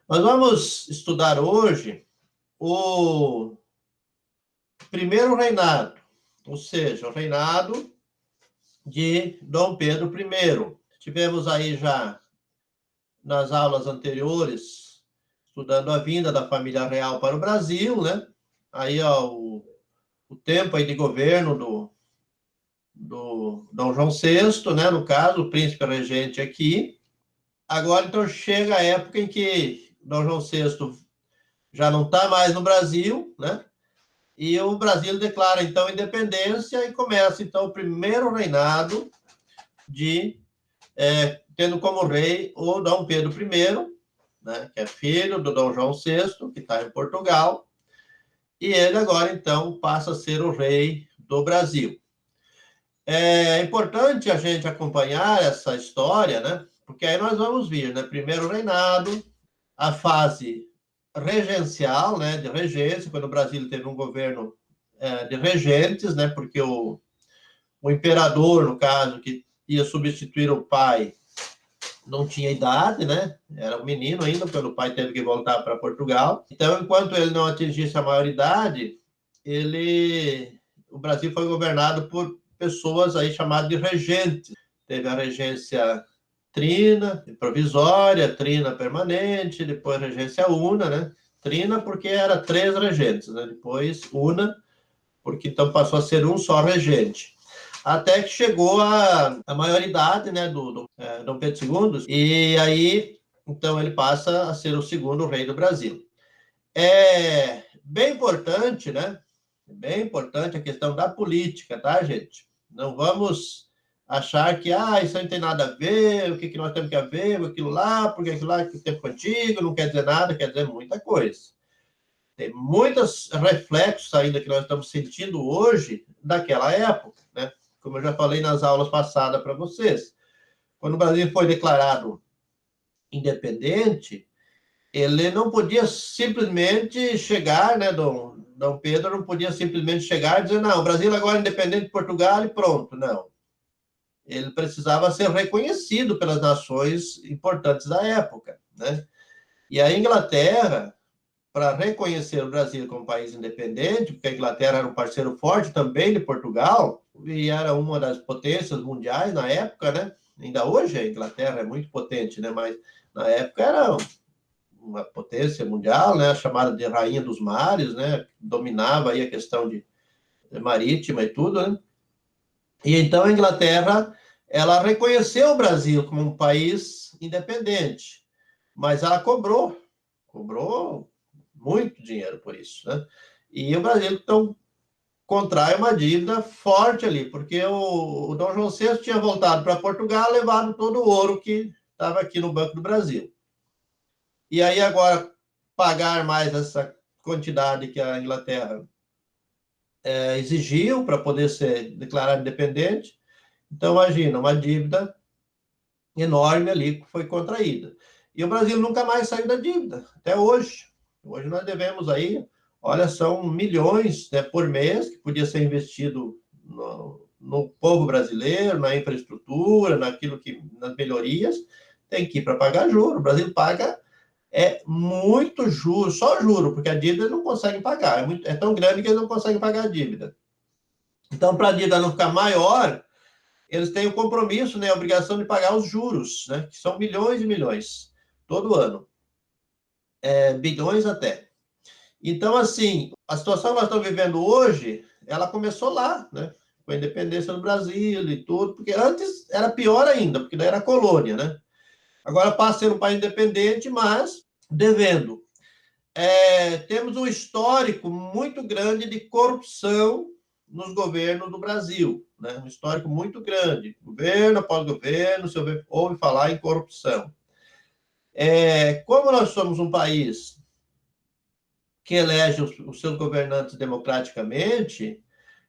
Nós vamos estudar hoje o primeiro reinado, ou seja, o reinado de Dom Pedro I. Tivemos aí já nas aulas anteriores, estudando a vinda da família real para o Brasil, né? Aí, ó, o tempo aí de governo do Dom João VI, né? No caso, o príncipe regente aqui. Agora, então, chega a época em que Dom João VI já não está mais no Brasil, né? E o Brasil declara, então, independência e começa, então, o primeiro reinado tendo como rei o Dom Pedro I, né, que é filho do Dom João VI, que está em Portugal, e ele agora, então, passa a ser o rei do Brasil. É importante a gente acompanhar essa história, né? Porque aí nós vamos ver, né? Primeiro reinado, a fase regencial, né? De regência, quando o Brasil teve um governo de regentes, né? Porque o imperador, no caso, que ia substituir o pai, não tinha idade, né? Era um menino ainda, quando o pai teve que voltar para Portugal. Então, enquanto ele não atingisse a maioridade, o Brasil foi governado por pessoas aí chamadas de regentes. Teve a regência trina, provisória, trina permanente, depois regência una, né? Trina porque era 3 regentes, né? Depois una, porque então passou a ser um só regente. Até que chegou a maioridade, né, do Dom Pedro II, e aí, então, ele passa a ser o segundo rei do Brasil. É bem importante, né? Bem importante a questão da política, tá, gente? Não vamos achar que, isso aí não tem nada a ver, o que, que nós temos que ver, aquilo lá, porque aquilo lá é tempo antigo, não quer dizer nada, quer dizer muita coisa. Tem muitos reflexos ainda que nós estamos sentindo hoje daquela época, né? Como eu já falei nas aulas passadas para vocês. Quando o Brasil foi declarado independente, ele não podia simplesmente chegar, né, Dom Pedro não podia simplesmente chegar e dizer, não, o Brasil agora é independente de Portugal e pronto, não. Ele precisava ser reconhecido pelas nações importantes da época, né? E a Inglaterra, para reconhecer o Brasil como país independente, porque a Inglaterra era um parceiro forte também de Portugal, e era uma das potências mundiais na época, né? Ainda hoje a Inglaterra é muito potente, né? Mas na época era uma potência mundial, né? Chamada de Rainha dos Mares, né? Dominava aí a questão de marítima e tudo, né? E então a Inglaterra, ela reconheceu o Brasil como um país independente, mas ela cobrou muito dinheiro por isso, né? E o Brasil, então, contrai uma dívida forte ali, porque o Dom João VI tinha voltado para Portugal, levado todo o ouro que estava aqui no Banco do Brasil. E aí agora pagar mais essa quantidade que a Inglaterra exigiu para poder ser declarado independente. Então, imagina, uma dívida enorme ali que foi contraída. E o Brasil nunca mais saiu da dívida, até hoje. Hoje nós devemos aí, olha, são milhões, né, por mês que podia ser investido no povo brasileiro, na infraestrutura, nas melhorias, tem que ir para pagar juro. O Brasil paga muito juro, só juro, porque a dívida não consegue pagar. É tão grande que eles não conseguem pagar a dívida. Então, para a dívida não ficar maior, eles têm o compromisso, né, a obrigação de pagar os juros, né, que são milhões e milhões, todo ano. Bilhões até. Então, assim, a situação que nós estamos vivendo hoje, ela começou lá, né, com a independência do Brasil e tudo, porque antes era pior ainda, porque daí era colônia, né? Agora passa a ser um país independente, mas devendo. Temos um histórico muito grande de corrupção nos governos do Brasil, né? Um histórico muito grande. Governo após governo, se ouve falar em corrupção. Como nós somos um país que elege os seus governantes democraticamente,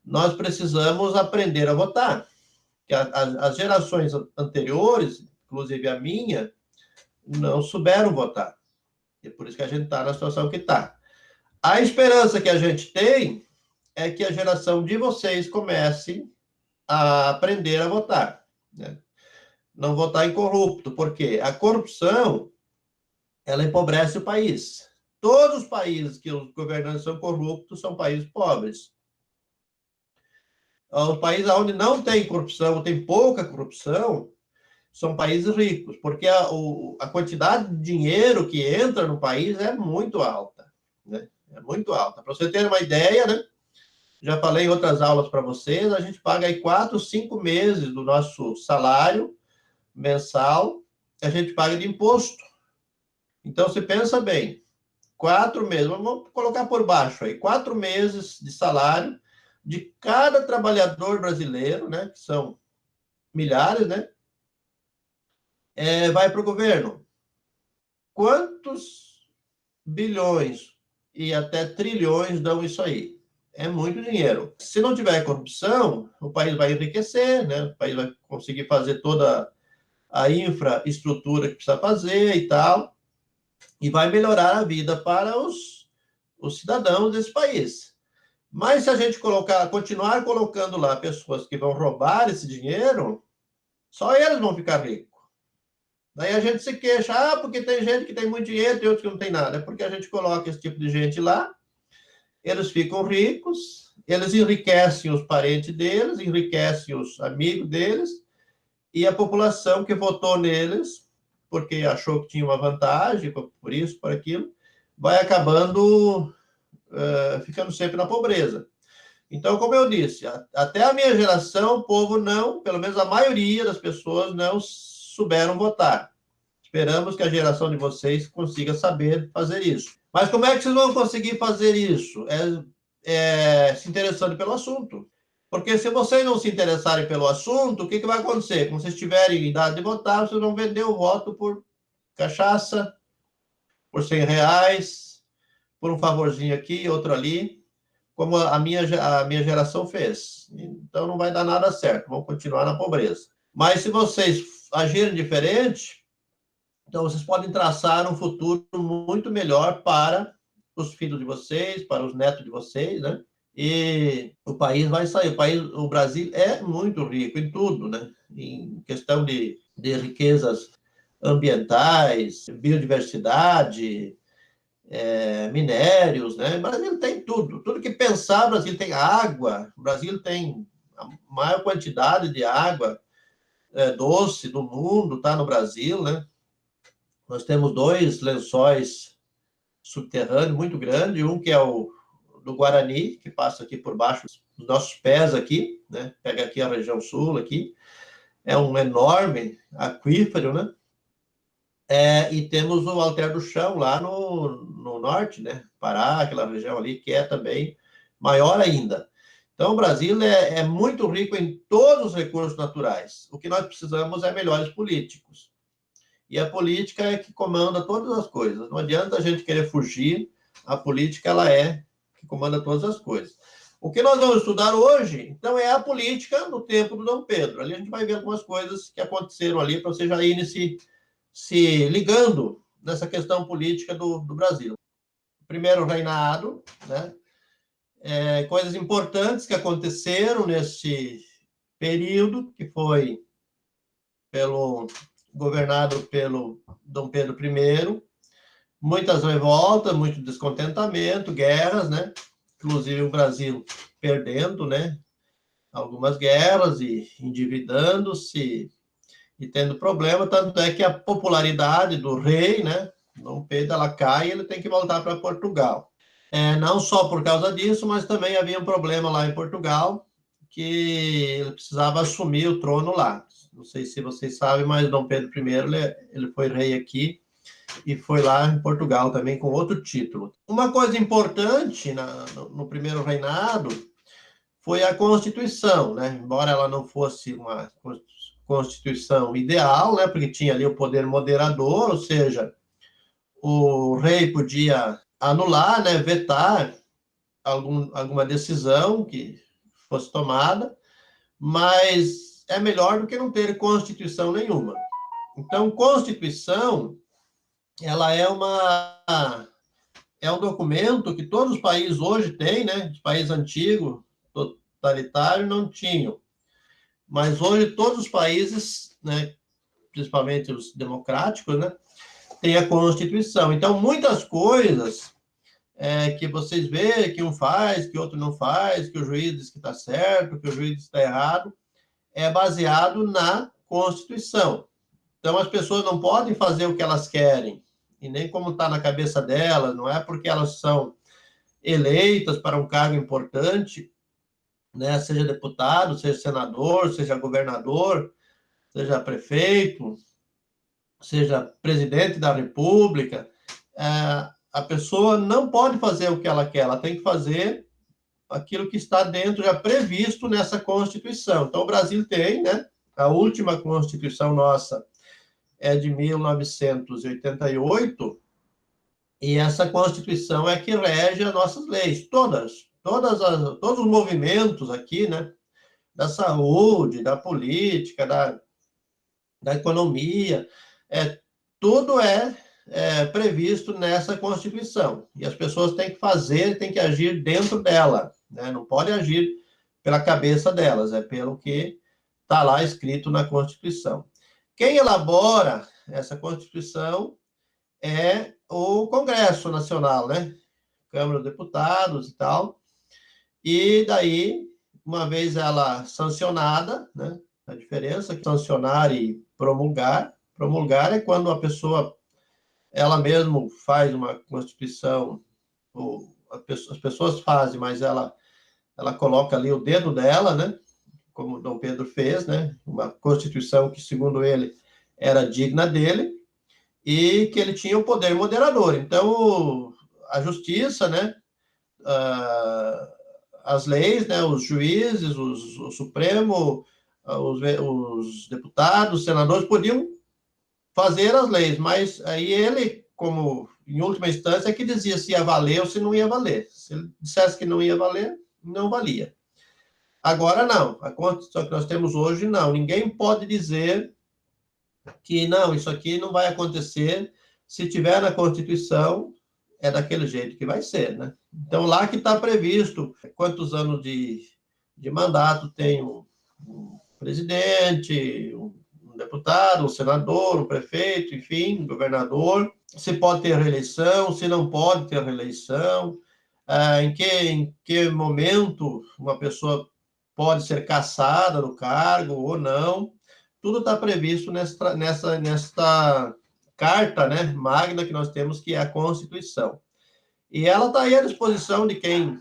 nós precisamos aprender a votar. Que as gerações anteriores, inclusive a minha, não souberam votar. E é por isso que a gente está na situação que está. A esperança que a gente tem é que a geração de vocês comece a aprender a votar, né? Não votar em corrupto, porque a corrupção ela empobrece o país. Todos os países que os governantes são corruptos são países pobres. Os países onde não tem corrupção, ou tem pouca corrupção, são países ricos, porque a quantidade de dinheiro que entra no país é muito alta, né? É muito alta. Para você ter uma ideia, né? Já falei em outras aulas para vocês, a gente paga aí 4, 5 meses do nosso salário mensal, a gente paga de imposto. Então, você pensa bem, 4 meses, vamos colocar por baixo aí, 4 meses de salário de cada trabalhador brasileiro, né? Que são milhares, né? Vai para o governo. Quantos bilhões e até trilhões dão isso aí? É muito dinheiro. Se não tiver corrupção, o país vai enriquecer, né? O país vai conseguir fazer toda a infraestrutura que precisa fazer e tal, e vai melhorar a vida para os cidadãos desse país. Mas se a gente continuar colocando lá pessoas que vão roubar esse dinheiro, só eles vão ficar ricos. Daí a gente se queixa, porque tem gente que tem muito dinheiro e outros que não tem nada. É porque a gente coloca esse tipo de gente lá, eles ficam ricos, eles enriquecem os parentes deles, enriquecem os amigos deles, e a população que votou neles, porque achou que tinha uma vantagem, por isso, por aquilo, vai acabando ficando sempre na pobreza. Então, como eu disse, até a minha geração, o povo não, pelo menos a maioria das pessoas não souberam votar. Esperamos que a geração de vocês consiga saber fazer isso. Mas como é que vocês vão conseguir fazer isso? Se interessando pelo assunto. Porque se vocês não se interessarem pelo assunto, o que vai acontecer? Quando vocês tiverem idade de votar, vocês vão vender o voto por cachaça, por R$ 100, por um favorzinho aqui, outro ali, como a minha geração fez. Então não vai dar nada certo, vão continuar na pobreza. Mas se vocês agirem diferente, então vocês podem traçar um futuro muito melhor para os filhos de vocês, para os netos de vocês, né? E o país vai sair. O Brasil é muito rico em tudo, né? Em questão de riquezas ambientais, biodiversidade, minérios, né? O Brasil tem tudo. Tudo que pensar, o Brasil tem água. O Brasil tem a maior quantidade de água doce do mundo, tá no Brasil, né? Nós temos 2 lençóis subterrâneos muito grandes, um que é o do Guarani, que passa aqui por baixo dos nossos pés aqui, né? Pega aqui a região sul aqui. É um enorme aquífero, né? E temos o Alter do Chão lá no norte, né? Pará, aquela região ali, que é também maior ainda. Então, o Brasil é muito rico em todos os recursos naturais. O que nós precisamos é melhores políticos. E a política é que comanda todas as coisas. Não adianta a gente querer fugir, a política ela é que comanda todas as coisas. O que nós vamos estudar hoje, então, é a política no tempo do Dom Pedro. Ali a gente vai ver algumas coisas que aconteceram ali para você já ir se ligando nessa questão política do Brasil. Primeiro reinado, né? Coisas importantes que aconteceram nesse período, que foi governado pelo Dom Pedro I, muitas revoltas, muito descontentamento, guerras, né? Inclusive o Brasil perdendo, né? Algumas guerras e endividando-se e tendo problema, tanto é que a popularidade do rei, né? Dom Pedro, ela cai e ele tem que voltar para Portugal. Não só por causa disso, mas também havia um problema lá em Portugal, que ele precisava assumir o trono lá. Não sei se vocês sabem, mas Dom Pedro I, ele foi rei aqui e foi lá em Portugal também com outro título. Uma coisa importante no primeiro reinado foi a Constituição, né? Embora ela não fosse uma Constituição ideal, né? Porque tinha ali o poder moderador, ou seja, o rei podia anular, né? Vetar alguma decisão que fosse tomada, mas é melhor do que não ter Constituição nenhuma. Então, Constituição, ela é um documento que todos os países hoje têm, né? Os países antigos, totalitários, não tinham. Mas hoje todos os países, né, principalmente os democráticos, né, tem a Constituição. Então, muitas coisas que vocês veem que um faz, que outro não faz, que o juiz diz que está certo, que o juiz diz que está errado, é baseado na Constituição. Então, as pessoas não podem fazer o que elas querem, e nem como está na cabeça delas, não é porque elas são eleitas para um cargo importante, né, seja deputado, seja senador, seja governador, seja prefeito, seja presidente da República, a pessoa não pode fazer o que ela quer, ela tem que fazer aquilo que está dentro, já previsto nessa Constituição. Então, o Brasil tem, né, a última Constituição nossa é de 1988, e essa Constituição é que rege as nossas leis, todos os movimentos aqui, né, da saúde, da política, da economia, tudo é previsto nessa Constituição. E as pessoas têm que fazer, têm que agir dentro dela, né? Não pode agir pela cabeça delas, é pelo que está lá escrito na Constituição. Quem elabora essa Constituição é o Congresso Nacional, né? Câmara dos Deputados e tal. E daí, uma vez ela sancionada, né? A diferença é sancionar e promulgar. Promulgar é quando a pessoa, ela mesmo faz uma Constituição, ou as pessoas fazem, mas ela coloca ali o dedo dela, né? Como Dom Pedro fez, né? Uma Constituição que, segundo ele, era digna dele e que ele tinha o poder moderador. Então, a justiça, né? As leis, né? Os juízes, o Supremo, os deputados, os senadores podiam fazer as leis, mas aí ele, como em última instância, é que dizia se ia valer ou se não ia valer. Se ele dissesse que não ia valer, não valia. Agora não, a Constituição que nós temos hoje, não. Ninguém pode dizer que não, isso aqui não vai acontecer. Se tiver na Constituição, é daquele jeito que vai ser, né? Então, lá que está previsto quantos anos de mandato tem um presidente, um deputado, um senador, um prefeito, enfim, um governador, se pode ter reeleição, se não pode ter reeleição, em que momento uma pessoa pode ser cassada do cargo ou não. Tudo está previsto nesta carta, né, magna que nós temos, que é a Constituição. E ela está aí à disposição de quem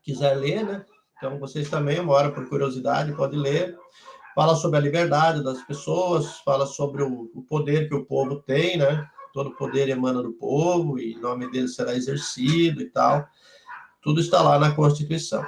quiser ler, né? Então, vocês também, uma hora por curiosidade, podem ler. Fala sobre a liberdade das pessoas, fala sobre o poder que o povo tem, né? Todo poder emana do povo e em nome dele será exercido e tal. Tudo está lá na Constituição.